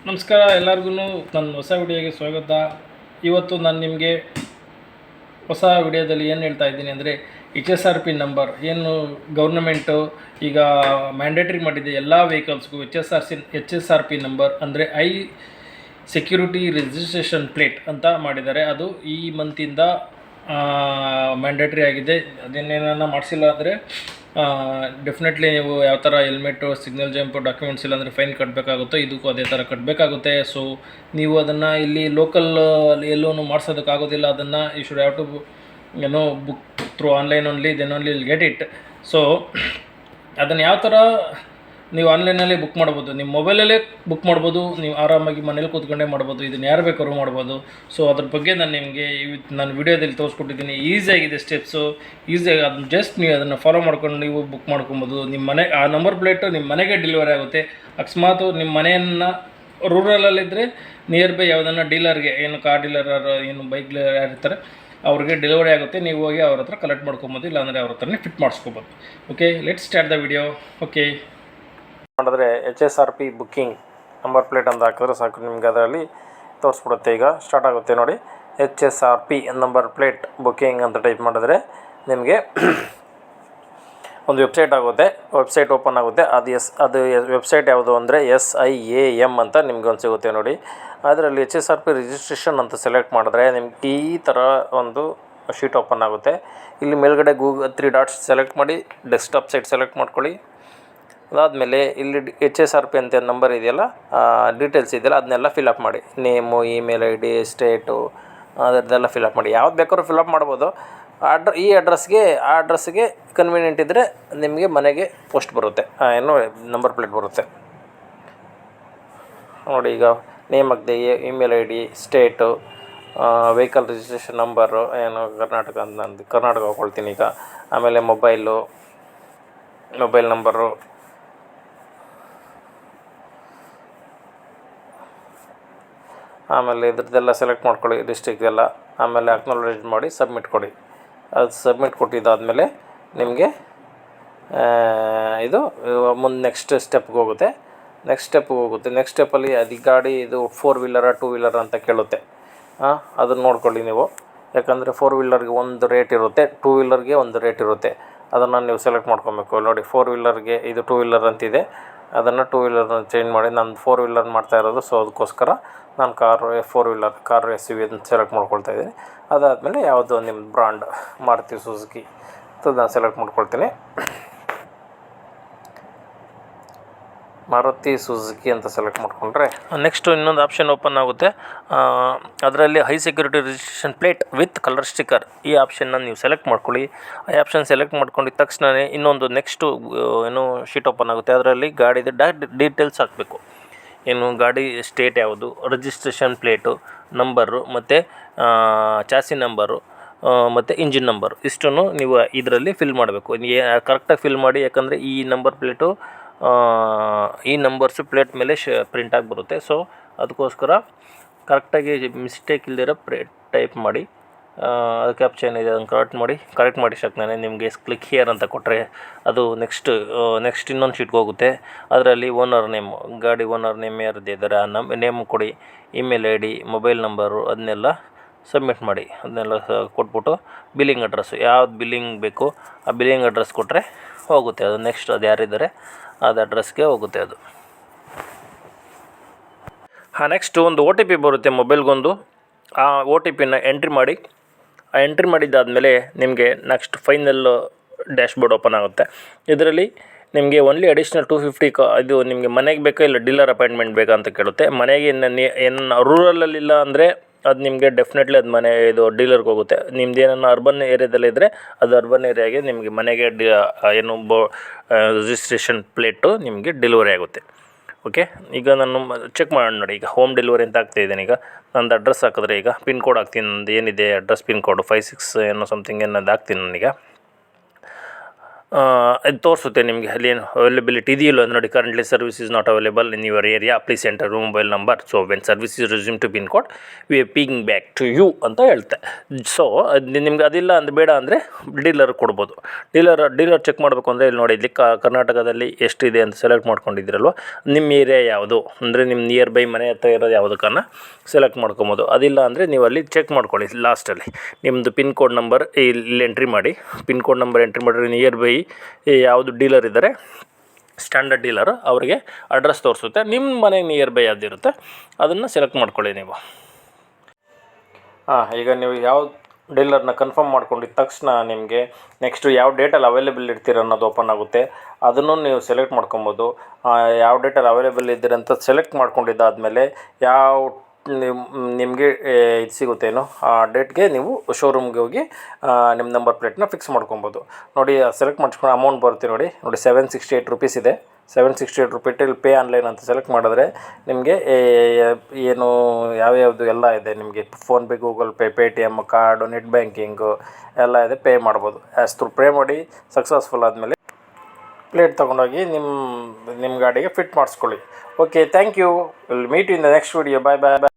ನಮಸ್ಕಾರ ಎಲ್ಲರಿಗೂ ನನ್ನ ಹೊಸ ವಿಡಿಯೋಗೆ ಸ್ವಾಗತ. ಇವತ್ತು ನಾನು ನಿಮಗೆ ಹೊಸ ವಿಡಿಯೋದಲ್ಲಿ ಏನು ಹೇಳ್ತಾ ಇದ್ದೀನಿ ಅಂದರೆ HSRP ನಂಬರ್ ಏನು ಗೌರ್ನಮೆಂಟು ಈಗ ಮ್ಯಾಂಡೇಟ್ರಿ ಮಾಡಿದೆ ಎಲ್ಲ ವೆಹಿಕಲ್ಸ್ಗೂ HSRP ನಂಬರ್ ಅಂದರೆ ಸೆಕ್ಯೂರಿಟಿ ರಿಜಿಸ್ಟ್ರೇಷನ್ ಪ್ಲೇಟ್ ಅಂತ ಮಾಡಿದ್ದಾರೆ. ಅದು ಈ ಮಂತಿಂದ ಮ್ಯಾಂಡೇಟ್ರಿ ಆಗಿದೆ. ಅದೇನೇನ ಮಾಡಿಸಿಲ್ಲ ಅಂದರೆ ಡೆಫಿನೆಟ್ಲಿ ನೀವು ಯಾವ ಥರ ಹೆಲ್ಮೆಟ್ಟು, ಸಿಗ್ನಲ್ ಜಂಪು, ಡಾಕ್ಯುಮೆಂಟ್ಸ್ ಇಲ್ಲ ಅಂದರೆ ಫೈನ್ ಕಟ್ಟಬೇಕಾಗುತ್ತೆ. ಇದಕ್ಕೂ ಅದೇ ಥರ ಕಟ್ಟಬೇಕಾಗುತ್ತೆ. ಸೊ ನೀವು ಅದನ್ನು ಇಲ್ಲಿ ಲೋಕಲ್ ಎಲ್ಲೂ ಮಾಡಿಸೋದಕ್ಕಾಗೋದಿಲ್ಲ. ಅದನ್ನು you should have to book through online only, then only will get it. So ಅದನ್ನು ಯಾವ ಥರ ನೀವು ಆನ್ಲೈನಲ್ಲಿ ಬುಕ್ ಮಾಡ್ಬೋದು, ನಿಮ್ಮ ಮೊಬೈಲಲ್ಲೇ ಬುಕ್ ಮಾಡ್ಬೋದು, ನೀವು ಆರಾಮಾಗಿ ಮನೇಲಿ ಕೂತ್ಕೊಂಡೇ ಮಾಡ್ಬೋದು. ಇದನ್ನು ಯಾರು ಬೇಕಾದ್ರೂ ಮಾಡ್ಬೋದು. ಸೊ ಅದ್ರ ಬಗ್ಗೆ ನಾನು ನಿಮಗೆ ನಾನು ವಿಡಿಯೋದಲ್ಲಿ ತೋರಿಸ್ಕೊಟ್ಟಿದ್ದೀನಿ. ಈಸಿಯಾಗಿದೆ ಸ್ಟೆಪ್ಸು, ಈಸಿಯಾಗಿ ಅದನ್ನ ಜಸ್ಟ್ ನೀವು ಅದನ್ನು ಫಾಲೋ ಮಾಡ್ಕೊಂಡು ನೀವು ಬುಕ್ ಮಾಡ್ಕೊಬೋದು. ನಿಮ್ಮ ಮನೆ ಆ ನಂಬರ್ ಪ್ಲೇಟು ನಿಮ್ಮ ಮನೆಗೆ ಡೆಲಿವರಿ ಆಗುತ್ತೆ. ಅಕಸ್ಮಾತ್ ನಿಮ್ಮ ಮನೆಯನ್ನು ರೂರಲಲ್ಲಿದ್ದರೆ ನಿಯರ್ ಬೈ ಯಾವುದನ್ನ ಡೀಲರ್ಗೆ, ಏನು ಕಾರ್ ಡೀಲರ್ ಏನು ಬೈಕ್ ಡೀಲರ್ ಯಾರಿರ್ತಾರೆ ಅವ್ರಿಗೆ ಡೆಲಿವರಿ ಆಗುತ್ತೆ. ನೀವು ಹೋಗಿ ಅವ್ರ ಹತ್ರ ಕಲೆಕ್ಟ್ ಮಾಡ್ಕೊಬೋದು, ಇಲ್ಲಾಂದರೆ ಅವ್ರ ಹತ್ರನೇ ಫಿಟ್ ಮಾಡಿಸ್ಕೊಬೋದು. Okay, let's start the video. Okay, ಮಾಡಿದ್ರೆ HSRP ಬುಕ್ಕಿಂಗ್ ನಂಬರ್ ಪ್ಲೇಟ್ ಅಂತ ಹಾಕಿದ್ರೆ ಸಾಕು, ನಿಮ್ಗೆ ಅದರಲ್ಲಿ ತೋರಿಸ್ಬಿಡುತ್ತೆ. ಈಗ ಸ್ಟಾರ್ಟ್ ಆಗುತ್ತೆ ನೋಡಿ, HSRP ನಂಬರ್ ಪ್ಲೇಟ್ ಬುಕ್ಕಿಂಗ್ ಅಂತ ಟೈಪ್ ಮಾಡಿದ್ರೆ ನಿಮಗೆ ಒಂದು ವೆಬ್ಸೈಟ್ ಆಗುತ್ತೆ. ವೆಬ್ಸೈಟ್ ಓಪನ್ ಆಗುತ್ತೆ. ಅದು ವೆಬ್ಸೈಟ್ ಯಾವುದು ಅಂದರೆ SIAM ಅಂತ ನಿಮ್ಗೆ ಒಂದು ಸಿಗುತ್ತೆ ನೋಡಿ. ಅದರಲ್ಲಿ HSRP ರಿಜಿಸ್ಟ್ರೇಷನ್ ಅಂತ ಸೆಲೆಕ್ಟ್ ಮಾಡಿದ್ರೆ ನಿಮ್ಗೆ ಈ ಥರ ಒಂದು ಶೀಟ್ ಓಪನ್ ಆಗುತ್ತೆ. ಇಲ್ಲಿ ಮೇಲ್ಗಡೆ ಗೂಗಲ್ 3 ಡಾಟ್ಸ್ ಸೆಲೆಕ್ಟ್ ಮಾಡಿ ಡೆಸ್ಕ್ಟಾಪ್ ಸೈಟ್ ಸೆಲೆಕ್ಟ್ ಮಾಡ್ಕೊಳ್ಳಿ. ಅದಾದಮೇಲೆ ಇಲ್ಲಿ HSRP ಅಂತ ನಂಬರ್ ಇದೆಯಲ್ಲ, ಡೀಟೇಲ್ಸ್ ಇದೆಯಲ್ಲ, ಅದನ್ನೆಲ್ಲ ಫಿಲಪ್ ಮಾಡಿ. ನೇಮು, ಇಮೇಲ್ ID, ಸ್ಟೇಟು, ಅದರದ್ದೆಲ್ಲ ಫಿಲಪ್ ಮಾಡಿ. ಯಾವ್ದು ಬೇಕಾದ್ರೂ ಫಿಲಪ್ ಮಾಡ್ಬೋದು. ಈ ಅಡ್ರೆಸ್ಗೆ ಕನ್ವೀನಿಯೆಂಟ್ ಇದ್ದರೆ ನಿಮಗೆ ಮನೆಗೆ ಪೋಸ್ಟ್ ಬರುತ್ತೆ, ಏನು ನಂಬರ್ ಪ್ಲೇಟ್ ಬರುತ್ತೆ ನೋಡಿ. ಈಗ ನೇಮ್ ಹಾಕಿದೆ, email ID, state, vehicle registration number ಏನು ಕರ್ನಾಟಕ ಅಂತ ನಂದು ಕರ್ನಾಟಕ ಹಾಕ್ಕೊಳ್ತೀನಿ ಈಗ. ಆಮೇಲೆ ಮೊಬೈಲ್ ನಂಬರು, ಆಮೇಲೆ ಇದ್ರದ್ದೆಲ್ಲ ಸೆಲೆಕ್ಟ್ ಮಾಡ್ಕೊಳ್ಳಿ, ಡಿಸ್ಟ್ರಿಕ್ದೆಲ್ಲ. ಆಮೇಲೆ ಅಕ್ನಾಲೇಜ್ ಮಾಡಿ ಸಬ್ಮಿಟ್ ಕೊಡಿ. ಅದು ಸಬ್ಮಿಟ್ ಕೊಟ್ಟಿದ್ದಾದಮೇಲೆ ನಿಮಗೆ ಇದು ಮುಂದೆ ನೆಕ್ಸ್ಟ್ ಸ್ಟೆಪ್ಗೆ ಹೋಗುತ್ತೆ. ನೆಕ್ಸ್ಟ್ ಸ್ಟೆಪ್ಪಲ್ಲಿ ಅದು ಗಾಡಿ ಇದು 4 ವೀಲರಾ 2 ವೀಲರ್ ಅಂತ ಕೇಳುತ್ತೆ. ಅದನ್ನು ನೋಡ್ಕೊಳ್ಳಿ ನೀವು. ಯಾಕಂದರೆ 4 ವೀಲರ್ಗೆ ಒಂದು ರೇಟ್ ಇರುತ್ತೆ, 2 ವೀಲರ್ಗೆ ಒಂದು ರೇಟ್ ಇರುತ್ತೆ. ಅದನ್ನು ನೀವು ಸೆಲೆಕ್ಟ್ ಮಾಡ್ಕೊಬೇಕು ನೋಡಿ. 4 ವೀಲರ್ಗೆ ಇದು 2 ವೀಲರ್ ಅಂತಿದೆ, ಅದನ್ನು 2 ವೀಲರ್ನ ಚೇಂಜ್ ಮಾಡಿ. ನಾನು 4 ವೀಲರ್ ಮಾಡ್ತಾ ಇರೋದು, ಸೊ ಅದಕ್ಕೋಸ್ಕರ ನಾನು 4 ವೀಲರ್ ಕಾರು SUV ಅದನ್ನು ಸೆಲೆಕ್ಟ್ ಮಾಡ್ಕೊಳ್ತಾ ಇದ್ದೀನಿ. ಅದಾದಮೇಲೆ ಯಾವುದು ನಿಮ್ಮ ಬ್ರ್ಯಾಂಡ್ ಮಾರುತಿ ಸುಜುಕಿ ಅದು ನಾನು ಸೆಲೆಕ್ಟ್ ಮಾಡ್ಕೊಳ್ತೀನಿ. ಮಾರುತಿ ಸುಜುಕಿ ಅಂತ ಸೆಲೆಕ್ಟ್ ಮಾಡಿಕೊಂಡ್ರೆ ನೆಕ್ಸ್ಟು ಇನ್ನೊಂದು ಆಪ್ಷನ್ ಓಪನ್ ಆಗುತ್ತೆ. ಅದರಲ್ಲಿ high security registration plate with colour sticker, ಈ ಆಪ್ಷನ್ನ ನೀವು ಸೆಲೆಕ್ಟ್ ಮಾಡ್ಕೊಳ್ಳಿ. ಈ ಆಪ್ಷನ್ ಸೆಲೆಕ್ಟ್ ಮಾಡ್ಕೊಂಡಿದ್ದ ತಕ್ಷಣವೇ ಇನ್ನೊಂದು ನೆಕ್ಸ್ಟು ಏನು ಶೀಟ್ ಓಪನ್ ಆಗುತ್ತೆ. ಅದರಲ್ಲಿ ಗಾಡಿದು ಡೀಟೇಲ್ಸ್ ಹಾಕಬೇಕು. ಏನು ಗಾಡಿ ಸ್ಟೇಟ್ ಯಾವುದು, ರಿಜಿಸ್ಟ್ರೇಷನ್ ಪ್ಲೇಟು ನಂಬರು, ಮತ್ತು ಚಾಸಿ ನಂಬರು, ಮತ್ತು ಇಂಜಿನ್ ನಂಬರು, ಇಷ್ಟನ್ನು ನೀವು ಇದರಲ್ಲಿ ಫಿಲ್ ಮಾಡಬೇಕು. ಕರೆಕ್ಟಾಗಿ ಫಿಲ್ ಮಾಡಿ. ಯಾಕಂದರೆ ಈ ನಂಬರ್ ಪ್ಲೇಟು ಈ ನಂಬರ್ಸು ಪ್ಲೇಟ್ ಮೇಲೆ ಪ್ರಿಂಟಾಗಿ ಬರುತ್ತೆ. ಸೊ ಅದಕ್ಕೋಸ್ಕರ ಕರೆಕ್ಟಾಗಿ ಮಿಸ್ಟೇಕ್ ಇಲ್ದಿರೋ ಟೈಪ್ ಮಾಡಿ. ಅದು ಕ್ಯಾಪ್ಚರ್ ಏನಿದೆ ಅದನ್ನು ಕರೆಕ್ಟ್ ಮಾಡಿ ನಾನು ನಿಮಗೆ ಕ್ಲಿಕ್ ಹಿಯರ್ ಅಂತ ಕೊಟ್ಟರೆ ಅದು ನೆಕ್ಸ್ಟ್ ಇನ್ನೊಂದು ಶೀಟ್ಗೆ ಹೋಗುತ್ತೆ. ಅದರಲ್ಲಿ ಓನರ್ ನೇಮು, ಗಾಡಿ ಓನರ್ ನೇಮ್ ಯಾರದ್ದು ಇದ್ದಾರೆ ಆ ನೇಮ್ ಕೊಡಿ. ಇಮೇಲ್ ID, ಮೊಬೈಲ್ ನಂಬರು ಅದನ್ನೆಲ್ಲ ಸಬ್ಮಿಟ್ ಮಾಡಿ. ಅದನ್ನೆಲ್ಲ ಕೊಟ್ಬಿಟ್ಟು ಬಿಲ್ಲಿಂಗ್ ಅಡ್ರೆಸ್ಸು ಯಾವ್ದು ಬಿಲ್ಲಿಂಗ್ ಬೇಕು ಆ ಬಿಲ್ಲಿಂಗ್ ಅಡ್ರೆಸ್ ಕೊಟ್ಟರೆ ಹೋಗುತ್ತೆ. ಅದು ನೆಕ್ಸ್ಟ್ ಅದು ಯಾರಿದ್ದಾರೆ ಅದು ಅಡ್ರೆಸ್ಗೆ ಹೋಗುತ್ತೆ ಅದು. ನೆಕ್ಸ್ಟು ಒಂದು OTP ಬರುತ್ತೆ ಮೊಬೈಲ್ಗೊಂದು. ಆ OTPನ ಎಂಟ್ರಿ ಮಾಡಿ. ಆ ಎಂಟ್ರಿ ಮಾಡಿದ್ದಾದಮೇಲೆ ನಿಮಗೆ ನೆಕ್ಸ್ಟ್ ಫೈನಲ್ ಡ್ಯಾಶ್ಬೋರ್ಡ್ ಓಪನ್ ಆಗುತ್ತೆ. ಇದರಲ್ಲಿ ನಿಮಗೆ ಓನ್ಲಿ ಅಡಿಷ್ನಲ್ 250 ಇದು ನಿಮಗೆ ಮನೆಗೆ ಬೇಕಾ ಇಲ್ಲ ಡೀಲರ್ ಅಪಾಯಿಂಟ್ಮೆಂಟ್ ಬೇಕಾ ಅಂತ ಕೇಳುತ್ತೆ. ಮನೆಗೆ ಏನು ರೂರಲಲ್ಲಿಲ್ಲ ಅಂದರೆ ಅದು ನಿಮಗೆ ಡೆಫಿನೆಟ್ಲಿ ಅದು ಮನೆ ಇದು ಡೀಲರ್ಗೆ ಹೋಗುತ್ತೆ. ನಿಮ್ದು ಏನನ್ನ ಅರ್ಬನ್ ಏರಿಯಾದಲ್ಲಿದ್ದರೆ ಅದು ಅರ್ಬನ್ ಏರಿಯಾಗೆ ನಿಮಗೆ ಮನೆಗೆ ಏನು ರಿಜಿಸ್ಟ್ರೇಷನ್ ಪ್ಲೇಟು ನಿಮಗೆ ಡೆಲಿವರಿ ಆಗುತ್ತೆ. ಓಕೆ, ಈಗ ನಾನು ಚೆಕ್ ಮಾಡೋಣ ನೋಡಿ. ಈಗ ಹೋಮ್ ಡೆಲಿವರಿ ಅಂತ ಆಗ್ತಾಯಿದ್ದೇನೆ. ಈಗ ನಂದು ಅಡ್ರೆಸ್ ಹಾಕಿದ್ರೆ ಈಗ ಪಿನ್ ಕೋಡ್ ಹಾಕ್ತೀನಿ. ನಂದು ಏನಿದೆ ಅಡ್ರೆಸ್ ಪಿನ್ ಕೋಡು 56 ಏನೋ ಸಮಥಿಂಗ್ ಏನದು ಹಾಕ್ತೀನಿ ನಾನೀಗ. ಇದು ತೋರಿಸುತ್ತೆ ನಿಮಗೆ ಅಲ್ಲಿ ಏನು ಅವೈಲೇಬಿಲಿಟಿ ಇದೆಯಿಲ್ಲ ನೋಡಿ. Currently service is not available in your area, please enter mobile number. So when service is resume to pin code we are ping back to you ಅಂತ ಹೇಳ್ತೆ. ಸೊ ಅದು ನಿಮ್ಗೆ ಅದಿಲ್ಲ ಅಂದ್ರೆ ಬೇಡ ಅಂದರೆ ಡೀಲರ್ ಕೊಡ್ಬೋದು. ಡೀಲರ್ ಚೆಕ್ ಮಾಡಬೇಕು ಅಂದರೆ ಇಲ್ಲಿ ನೋಡಿ, ಇಲ್ಲಿ ಕರ್ನಾಟಕದಲ್ಲಿ ಎಷ್ಟಿದೆ ಅಂತ ಸೆಲೆಕ್ಟ್ ಮಾಡ್ಕೊಂಡಿದ್ದೀರಲ್ವ, ನಿಮ್ಮ ಏರಿಯಾ ಯಾವುದು ಅಂದರೆ ನಿಮ್ಮ ನಿಯರ್ ಬೈ ಮನೆ ಹತ್ರ ಇರೋದು ಯಾವುದಕ್ಕನ್ನು ಸೆಲೆಕ್ಟ್ ಮಾಡ್ಕೊಬೋದು. ಅದಿಲ್ಲ ಅಂದರೆ ನೀವು ಅಲ್ಲಿ ಚೆಕ್ ಮಾಡ್ಕೊಳ್ಳಿ. ಲಾಸ್ಟಲ್ಲಿ ನಿಮ್ಮದು ಪಿನ್ ಕೋಡ್ ನಂಬರ್ ಇಲ್ಲಿ ಎಂಟ್ರಿ ಮಾಡಿ. ಪಿನ್ ಕೋಡ್ ನಂಬರ್ ಎಂಟ್ರಿ ಮಾಡಿದ್ರೆ ನಿಯರ್ ಬೈ ಯಾವುದು ಡೀಲರ್ ಇದ್ದಾರೆ, ಸ್ಟ್ಯಾಂಡರ್ಡ್ ಡೀಲರ್, ಅವರಿಗೆ ಅಡ್ರೆಸ್ ತೋರಿಸುತ್ತೆ. ನಿಮ್ಮ ಮನೆಗೆ ನಿಯರ್ ಬೈ ಯಾವುದಿರುತ್ತೆ ಅದನ್ನು ಸೆಲೆಕ್ಟ್ ಮಾಡ್ಕೊಳ್ಳಿ ನೀವು. ಈಗ ನೀವು ಯಾವ ಡೀಲರ್ನ ಕನ್ಫರ್ಮ್ ಮಾಡ್ಕೊಂಡಿದ್ದ ತಕ್ಷಣ ನಿಮಗೆ ನೆಕ್ಸ್ಟು ಯಾವ ಡೇಟಲ್ಲಿ ಅವೈಲೇಬಲ್ ಇರ್ತೀರ ಅನ್ನೋದು ಓಪನ್ ಆಗುತ್ತೆ. ಅದನ್ನು ನೀವು ಸೆಲೆಕ್ಟ್ ಮಾಡ್ಕೊಬೋದು. ಯಾವ ಡೇಟಲ್ಲಿ ಅವೈಲೇಬಲ್ ಇದ್ದೀರಂತ ಸೆಲೆಕ್ಟ್ ಮಾಡ್ಕೊಂಡಿದ್ದಾದಮೇಲೆ ನಿಮಗೆ ಇದು ಸಿಗುತ್ತೇನೋ ಆ ಡೇಟ್ಗೆ ನೀವು ಶೋರೂಮ್ಗೆ ಹೋಗಿ ನಿಮ್ಮ ನಂಬರ್ ಪ್ಲೇಟ್ನ ಫಿಕ್ಸ್ ಮಾಡ್ಕೊಬೋದು. ನೋಡಿ ಸೆಲೆಕ್ಟ್ ಮಾಡ್ಕೊಂಡು ಅಮೌಂಟ್ ಬರುತ್ತೆ ನೋಡಿ 768 ರುಪೀಸ್ ಇದೆ. 768 ರುಪೀಟಲ್ಲಿ ಪೇ ಆನ್ಲೈನ್ ಅಂತ ಸೆಲೆಕ್ಟ್ ಮಾಡಿದ್ರೆ ನಿಮಗೆ ಏನು ಯಾವ್ಯಾವುದು ಎಲ್ಲ ಇದೆ ನಿಮಗೆ. PhonePe, Google pay, Paytm, card, net banking ಎಲ್ಲ ಇದೆ. ಪೇ ಮಾಡ್ಬೋದು. ಪೇ ಮಾಡಿ ಸಕ್ಸಸ್ಫುಲ್ ಆದಮೇಲೆ ಪ್ಲೇಟ್ ತೊಗೊಂಡೋಗಿ ನಿಮ್ಮ ಗಾಡಿಗೆ ಫಿಟ್ ಮಾಡಿಸ್ಕೊಳ್ಳಿ. Okay, thank you. Will meet in the next video. Bye bye bye.